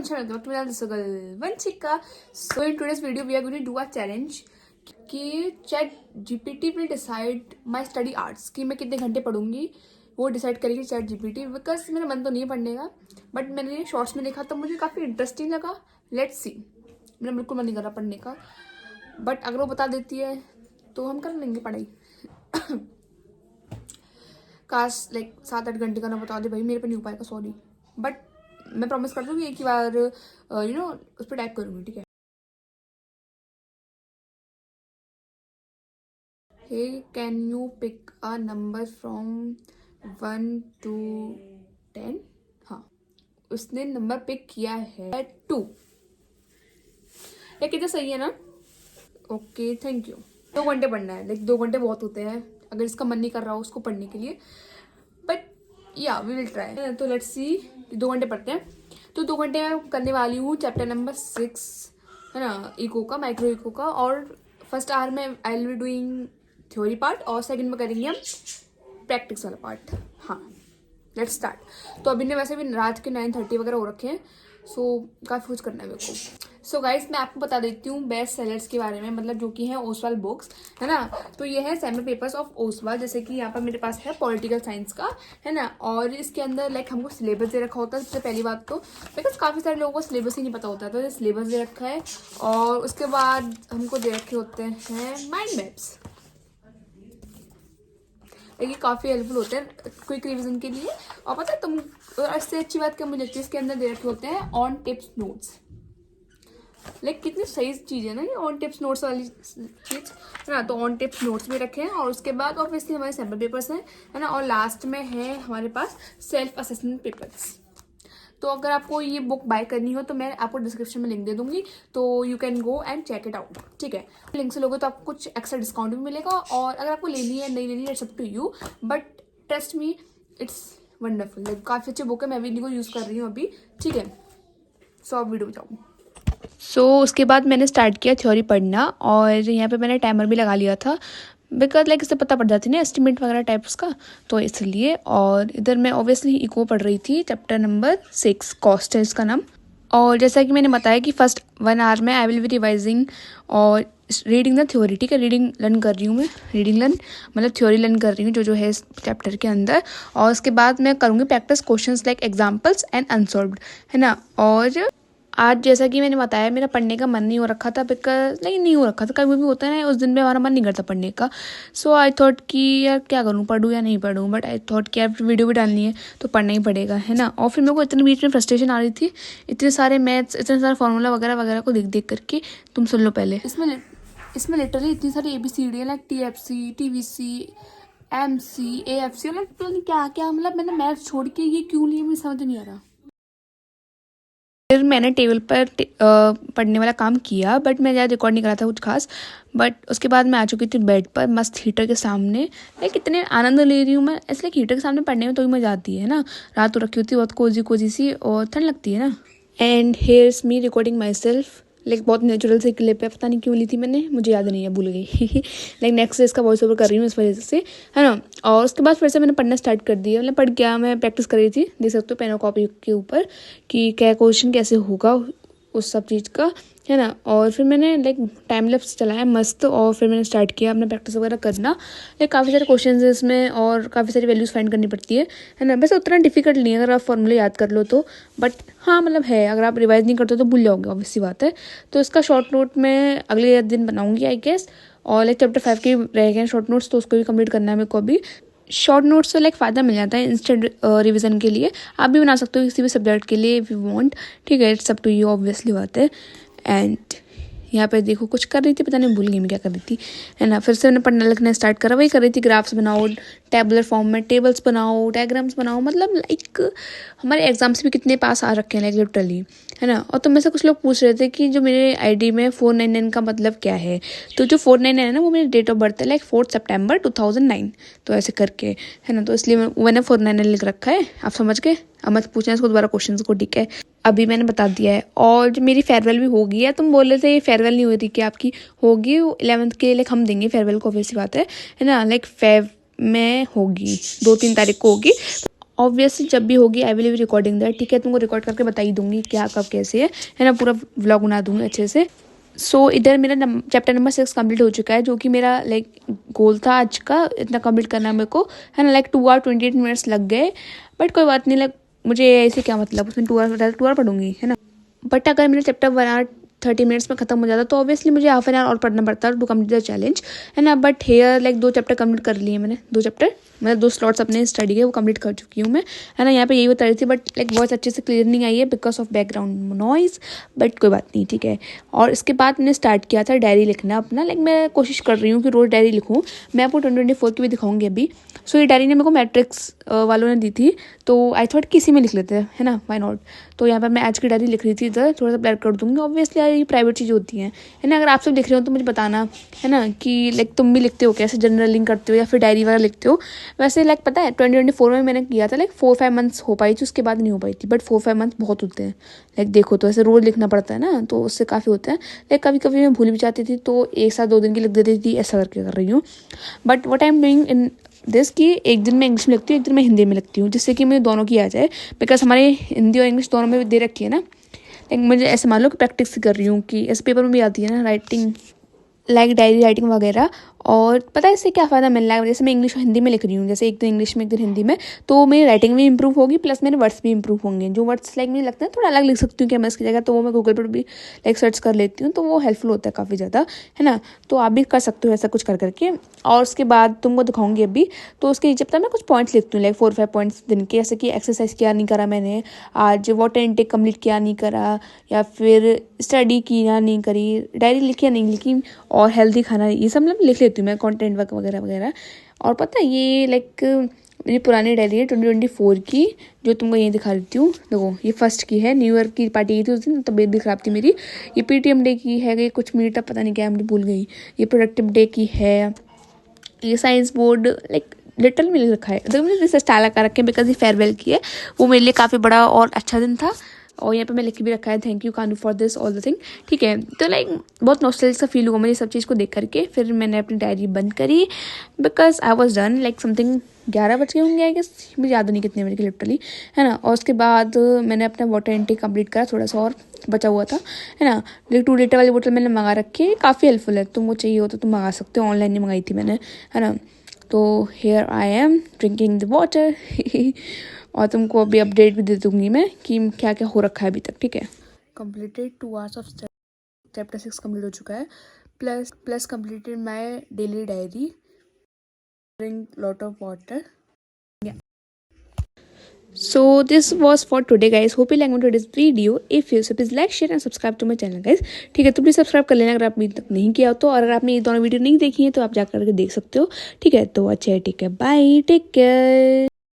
channel to Vanchika. So in today's video we are going to do a challenge कि chat GPT will decide my study arts कि मैं कितने घंटे पढ़ूंगी, वो decide करेगी chat GPT. Because मेरा मन तो नहीं है पढ़ने का, बट मैंने शॉर्ट्स में देखा तो मुझे काफ़ी इंटरेस्टिंग लगा। लेट्स सी, मेरा बिल्कुल मन नहीं कर रहा पढ़ने का, बट अगर वो बता देती है तो हम कर लेंगे पढ़ाई। काश लाइक 7-8 घंटे का ना बता दे भाई, मेरे पे नहीं हो पाएगा, सॉरी। बट मैं प्रॉमिस कर दूँगी एक ही बार उस पर टाइप करूँगी, ठीक है। Hey, can you pick a number from 1 to 10? हाँ, उसने नंबर पिक किया है 2। ये कितना सही है ना? Okay, thank you. 2 घंटे पढ़ना है, लाइक 2 घंटे बहुत होते हैं अगर इसका मन नहीं कर रहा हो उसको पढ़ने के लिए, बट या वी विल ट्राई। तो लेट्स सी, 2 घंटे पढ़ते हैं। तो 2 घंटे मैं करने वाली हूँ चैप्टर नंबर 6, है ना, इको का, माइक्रो इको का। और फर्स्ट आवर में I will be doing theory part और सेकंड में करेंगे हम प्रैक्टिस वाला पार्ट। हाँ, लेट्स स्टार्ट। तो अभी ने वैसे भी रात के 9:30 वगैरह हो रखे हैं, सो काफ़ी कुछ करना है मेरे को। सो गाइस, मैं आपको बता देती हूँ बेस्ट सेलर्स के बारे में, मतलब जो कि है ओसवाल बुक्स, है ना। तो ये है सेमी पेपर्स ऑफ ओसवाल, जैसे कि यहाँ पर मेरे पास है पॉलिटिकल साइंस का, है ना। और इसके अंदर लाइक हमको सिलेबस दे रखा होता है सबसे पहली बात तो, बिकॉज काफ़ी सारे लोगों को सिलेबस ही नहीं पता होता है, तो ये सिलेबस दे रखा है। और उसके बाद हमको दे रखे होते हैं माइंड मैप्स, ये काफ़ी हेल्पफुल होते हैं क्विक रिवीजन के लिए। और पता है तुम, इससे अच्छी बात क्या मुझे लगती है, इसके अंदर दे रखे होते हैं ऑन टिप्स नोट्स। लाइक कितनी सही चीज़ है ना ये ऑन टिप्स नोट्स वाली चीज़, है ना। तो ऑन टिप्स नोट्स भी रखे हैं। और उसके बाद ऑब्वियसली हमारे सैम्पल पेपर्स हैं, है ना। और लास्ट में है हमारे पास सेल्फ असेसमेंट पेपर्स। तो अगर आपको ये बुक बाय करनी हो तो मैं आपको डिस्क्रिप्शन में लिंक दे दूंगी, तो you can go and check it out, ठीक है। लिंक से लोगे तो आपको कुछ एक्स्ट्रा डिस्काउंट भी मिलेगा। और अगर आपको लेनी है नहीं लेनी है, it's up to you, but trust me it's wonderful. Like काफ़ी अच्छी बुक है, मैं भी इन्हीं को यूज़ कर रही हूँ अभी, ठीक है। सो अब वीडियो जाऊँ। उसके बाद मैंने स्टार्ट किया थ्योरी पढ़ना, और यहाँ पे मैंने टाइमर भी लगा लिया था, बिकॉज लाइक इससे पता पड़ जाती ना एस्टिमेट वगैरह टाइप्स का, तो इसलिए। और इधर मैं ऑब्वियसली इको पढ़ रही थी, चैप्टर नंबर 6, कॉस्ट है इसका नाम। और जैसा कि मैंने बताया कि फर्स्ट 1 आवर में आई विल बी रिवाइजिंग और रीडिंग द थ्योरी, ठीक है। रीडिंग लर्न कर रही हूँ मैं, रीडिंग लर्न मतलब थ्योरी लर्न कर रही हूँ जो है इस चैप्टर के अंदर। और उसके बाद मैं करूँगी practice questions like examples and unsolved, है ना। और आज जैसा कि मैंने बताया मेरा पढ़ने का मन नहीं हो रखा था, बिकॉज नहीं नहीं हो रखा था, कभी भी होता है ना उस दिन में हमारा मन नहीं करता पढ़ने का। सो आई थॉट कि यार क्या करूँ, पढ़ूँ या नहीं पढ़ूँ, बट आई थॉट कि यार वीडियो भी डालनी है तो पढ़ना ही पड़ेगा, है ना। और फिर मेरे को इतने बीच में फ्रस्ट्रेशन आ रही थी, इतने सारे मैथ्स, इतने सारे फार्मूला वगैरह वगैरह को देख देख करके। तुम सुन लो पहले, इसमें लिटरली इतनी सारी ABCD like TFC, TVC, MC, AFC, मतलब पता नहीं क्या क्या, मतलब मैंने मैथ्स छोड़ के ये क्यों लिए मुझे समझ नहीं आ रहा। फिर मैंने टेबल पर पढ़ने वाला काम किया, बट मैं ज़्यादा रिकॉर्ड नहीं करा था कुछ खास। बट उसके बाद मैं आ चुकी थी बेड पर मस्त हीटर के सामने। लाइक कितने आनंद ले रही हूँ मैं, इसलिए हीटर के सामने पढ़ने में तो ही मज़ा आती है ना। रात तो रखी होती है बहुत कोजी कोजी सी और ठंड लगती है ना। And hairs me recording my self, like बहुत नेचुरल से क्लिप है, पता नहीं क्यों ली थी मैंने, मुझे याद नहीं है, भूल गई। लाइक नेक्स्ट इसका वॉइस ओवर कर रही हूँ इस वजह से, है ना। और उसके बाद फिर से मैंने पढ़ना स्टार्ट कर दिया, मतलब पढ़ क्या मैं प्रैक्टिस कर रही थी, देख सकते हो पेन और कॉपी के ऊपर कि क्या क्वेश्चन कैसे होगा उस सब चीज़ का, है ना। और फिर मैंने लाइक टाइम लैप्स चलाया मस्त, और फिर मैंने स्टार्ट किया अपना प्रैक्टिस वगैरह करना। लाइक काफ़ी सारे क्वेश्चन है इसमें और काफ़ी सारी वैल्यूज़ फाइंड करनी पड़ती है ना। वैसे उतना डिफिकल्ट नहीं है अगर आप फॉर्मूले याद कर लो तो, बट हाँ मतलब है, अगर आप रिवाइज नहीं करते तो भूल जाओगे, ऑब्वियस सी बात है। तो इसका शॉर्ट नोट मैं अगले दिन बनाऊँगी आई गेस। और लाइक चैप्टर 5 के रह गए शॉर्ट नोट्स, तो उसको भी कंप्लीट करना है मेरे को अभी। शॉर्ट नोट्स से लाइक फ़ायदा मिल जाता है इंस्टेंट रिवीजन के लिए, आप भी बना सकते हो किसी भी सब्जेक्ट के लिए इफ़ यू वांट, ठीक है। It's up to you, obviously बात है। एंड यहाँ पे देखो कुछ कर रही थी, पता नहीं भूल गई मैं क्या कर रही थी, है ना। फिर से मैंने पढ़ना लिखना स्टार्ट करा, वही कर रही थी, ग्राफ्स बनाओ, टेबुलर फॉर्म में टेबल्स बनाओ, डायग्राम्स बनाओ, मतलब लाइक हमारे एग्जाम्स भी कितने पास आ रखे हैं लाइक लिटरली, है ना। और तो में से कुछ लोग पूछ रहे थे कि जो मेरे ID में 499 का मतलब क्या है, तो जो 499 है ना वो मेरी डेट ऑफ बर्थ है, लाइक 4 सितंबर 2009, तो ऐसे करके, है ना। तो इसलिए मैंने 499 लिख रखा है, आप समझ गए। अब मत पूछना इसको दोबारा क्वेश्चन को, ठीक है। अभी मैंने बता दिया है। और जो मेरी फेयरवेल भी होगी है, तुम बोल रहे थे ये फेयरवेल नहीं हो रही कि आपकी होगी 11th के, लाइक हम देंगे फेयरवेल को, ऑब्वियसली बात है ना। लाइक फेब में होगी, 2-3 तारीख को होगी। ऑब्वियसली जब भी होगी I will be recording that, ठीक है। तुमको रिकॉर्ड करके बता ही दूंगी क्या कब कैसे है ना, पूरा व्लॉग बना दूंगी अच्छे से। सो इधर मेरा चैप्टर नंबर 6 कंप्लीट हो चुका है, जो कि मेरा लाइक गोल था आज का, इतना कंप्लीट करना मेरे को, है ना। लाइक 2 आवर 28 मिनट्स लग गए, बट कोई बात नहीं, लाइक मुझे ऐसे क्या मतलब, उसमें 2 आवर पढ़ूंगी, है ना। बट अगर मेरा चैप्टर 1 आवर 30 मिनट्स में खत्म हो जाता तो ऑब्वियसली मुझे हाफ एन आवर और पढ़ना पड़ता टू कम्प्लीट द चैलेंज, है ना। But here like 2 chapter complete कर लिए मैंने, 2 चैप्टर मतलब 2 स्लॉट्स अपने स्टडी के वो कंप्लीट कर चुकी हूँ मैं, है ना। यहाँ पे यही बता रही थी, बट लाइक बहुत अच्छे से क्लियर नहीं आई है because of background noise, but कोई बात नहीं, ठीक है। और इसके बाद मैंने स्टार्ट किया था डायरी लिखना अपना, लाइक मैं कोशिश कर रही हूँ कि रोज़ डायरी लिखूँ। मैं आपको 2024 की भी दिखाऊंगी अभी। सो ये डायरी ने मेरे को मैट्रिक्स वालों ने दी थी, तो आई थॉट किसी में लिख लेते हैं, है ना, व्हाई नॉट। तो यहाँ पर मैं आज की डायरी लिख रही थी, इधर थोड़ा सा ब्लर कर दूँगी, ऑब्वियसली ये प्राइवेट चीज़ें होती हैं, है ना। अगर आप सब लिख रहे हो तो मुझे बताना, है ना, कि लाइक तुम भी लिखते हो कैसे, जर्नलिंग करते हो या फिर डायरी वगैरह लिखते हो। वैसे लाइक पता है 2024 में मैंने किया था, लाइक 4-5 मंथ्स हो पाई थी, उसके बाद नहीं हो पाई थी, बट 4-5 मंथ बहुत होते हैं। लाइक देखो तो ऐसे रोज़ लिखना पड़ता है ना, तो उससे काफ़ी होता है। लाइक कभी कभी मैं भूल भी जाती थी, तो एक साथ 2 दिन की लिख देती थी, ऐसा करके कर रही हूँ। But what I am doing in this कि एक दिन मैं इंग्लिश में लिखती हूँ, एक दिन मैं हिंदी में लिखती हूँ, जिससे कि मुझे दोनों की आ जाए, बिकॉज हमारे हिंदी और इंग्लिश दोनों में दे रखी है ना। लाइक मुझे ऐसे मान लो कि प्रैक्टिस कर रही हूँ कि ऐसे पेपर में भी आती है ना राइटिंग, लाइक डायरी राइटिंग वगैरह। और पता है इससे क्या फ़ायदा मिल रहा है, जैसे मैं इंग्लिश और हिंदी में लिख रही हूँ, जैसे एक दिन इंग्लिश में एक दिन हिंदी में, तो मेरी राइटिंग भी इंप्रूव होगी, प्लस मेरे वर्ड्स भी इंप्रूव होंगे। जो वर्ड्स लाइक मुझे लगता है थोड़ा अलग लिख सकती हूँ कैमर्स की जगह, तो वो मैं गूगल पर भी लाइक सर्च कर लेती हूँ, तो वो हेल्पफुल होता है काफ़ी ज़्यादा, है ना। तो आप भी कर सकते हो ऐसा कुछ कर करके। और उसके बाद तुमको दिखाऊंगी अभी, तो उसके नीचे पता मैं कुछ पॉइंट्स लिखती हूँ, लाइक 4-5 पॉइंट्स दिन के, जैसे कि एक्सरसाइज क्या नहीं करा मैंने आज, वाटर इनटेक कंप्लीट किया नहीं करा, या फिर स्टडी की या नहीं करी, डायरी लिखी या नहीं लिखी, और हेल्दी खाना, ये सब मतलब लिख लेती हूँ मैं, कंटेंट वर्क वगैरह वगैरह। और पता है ये लाइक मेरी पुरानी डायरी है 2024 की, जो तुमको ये दिखा देती हूँ। देखो ये फर्स्ट की है, न्यू ईयर की पार्टी की थी उस दिन, तबीयत भी खराब थी मेरी। ये PTM डे की है, ये कुछ मीटअप पता नहीं क्या है, मुझे भूल गई। ये प्रोडक्टिव डे की है, ये साइंस बोर्ड लाइक लिटल में रखा है, देखो मैंने जैसे स्टाइल लगा रखे हैं बिकॉज ये फेयरवेल की है, वो मेरे लिए काफ़ी बड़ा और अच्छा दिन था। और यहाँ पे मैं लिख भी रखा है, thank you Kanu for this all the thing, ठीक है। तो लाइक बहुत नॉस्टैल्जिक सा फील हुआ मुझे सब चीज़ को देख करके। फिर मैंने अपनी डायरी बंद करी because I was done, like something 11 बज गए होंगे आई गेस, मुझे याद नहीं कितने बजे के लिटरली, है ना। और उसके बाद मैंने अपना वाटर इनटेक कंप्लीट करा, थोड़ा सा और बचा हुआ था, है ना। लेकिन 2 लीटर वाली बोतल मैंने मंगा रखी है, काफ़ी हेल्पफुल है, तुमको चाहिए हो तो तुम मंगा सकते हो, ऑनलाइन नहीं मंगाई थी मैंने, है ना। तो here I am drinking the water और तुमको अभी अपडेट भी दे दूँगी मैं कि क्या क्या हो रखा है अभी तक, ठीक है। Completed 2 hours of chapter 6 complete हो चुका है, plus completed my daily diary, drink lot of water. So this was for today guys, hope you like my today's video. If you so please like share and subscribe to my channel guys, ठीक है। तो please subscribe कर लेना अगर आप अभी तक नहीं किया हो तो, और अगर आपने ये दोनों वीडियो नहीं देखी है तो आप जा करके देख सकते हो, ठीक है। तो अच्छा है, ठीक है, बाय, टेक केयर।